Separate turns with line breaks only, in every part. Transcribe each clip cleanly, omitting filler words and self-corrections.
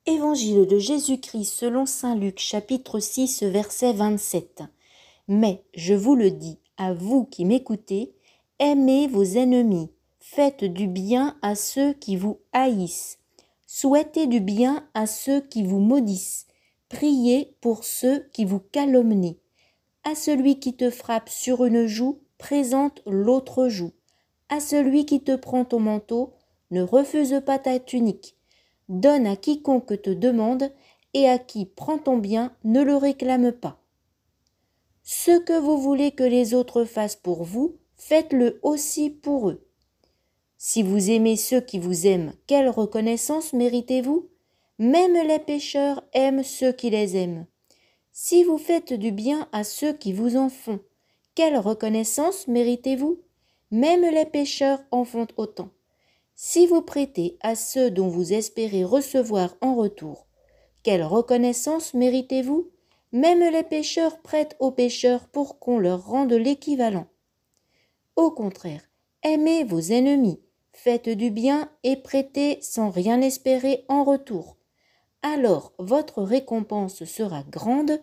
Évangile de Jésus-Christ selon saint Luc, chapitre 6, verset 27. Mais je vous le dis, à vous qui m'écoutez, aimez vos ennemis, faites du bien à ceux qui vous haïssent, souhaitez du bien à ceux qui vous maudissent, priez pour ceux qui vous calomnient. À celui qui te frappe sur une joue, présente l'autre joue. À celui qui te prend ton manteau, ne refuse pas ta tunique. Donne à quiconque te demande, et à qui prend ton bien, ne le réclame pas. Ce que vous voulez que les autres fassent pour vous, faites-le aussi pour eux. Si vous aimez ceux qui vous aiment, quelle reconnaissance méritez-vous? Même les pécheurs aiment ceux qui les aiment. Si vous faites du bien à ceux qui vous en font, quelle reconnaissance méritez-vous? Même les pécheurs en font autant. Si vous prêtez à ceux dont vous espérez recevoir en retour, quelle reconnaissance méritez-vous? Même les pécheurs prêtent aux pécheurs pour qu'on leur rende l'équivalent. Au contraire, aimez vos ennemis, faites du bien et prêtez sans rien espérer en retour. Alors votre récompense sera grande,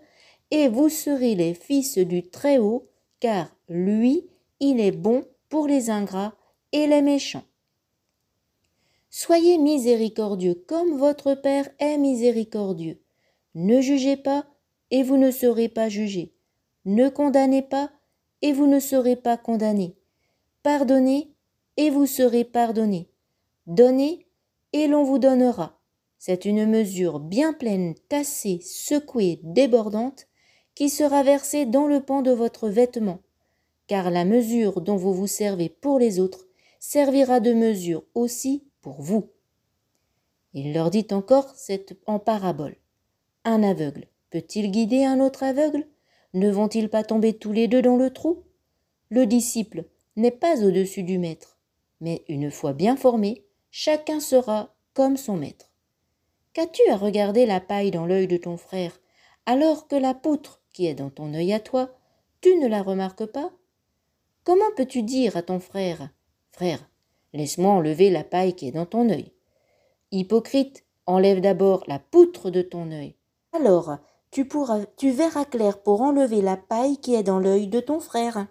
et vous serez les fils du Très-Haut, car lui, il est bon pour les ingrats et les méchants. Soyez miséricordieux comme votre Père est miséricordieux. Ne jugez pas, et vous ne serez pas jugés. Ne condamnez pas, et vous ne serez pas condamnés. Pardonnez, et vous serez pardonnés. Donnez, et l'on vous donnera. C'est une mesure bien pleine, tassée, secouée, débordante, qui sera versée dans le pan de votre vêtement, car la mesure dont vous vous servez pour les autres servira de mesure aussi pour vous. Il leur dit encore en parabole. Un aveugle peut-il guider un autre aveugle? Ne vont-ils pas tomber tous les deux dans le trou? Le disciple n'est pas au-dessus du maître, mais une fois bien formé, chacun sera comme son maître. Qu'as-tu à regarder la paille dans l'œil de ton frère, alors que la poutre qui est dans ton œil à toi, tu ne la remarques pas? Comment peux-tu dire à ton frère, « Frère, laisse-moi enlever la paille qui est dans ton œil » Hypocrite, enlève d'abord la poutre de ton œil. Alors, tu verras clair pour enlever la paille qui est dans l'œil de ton frère.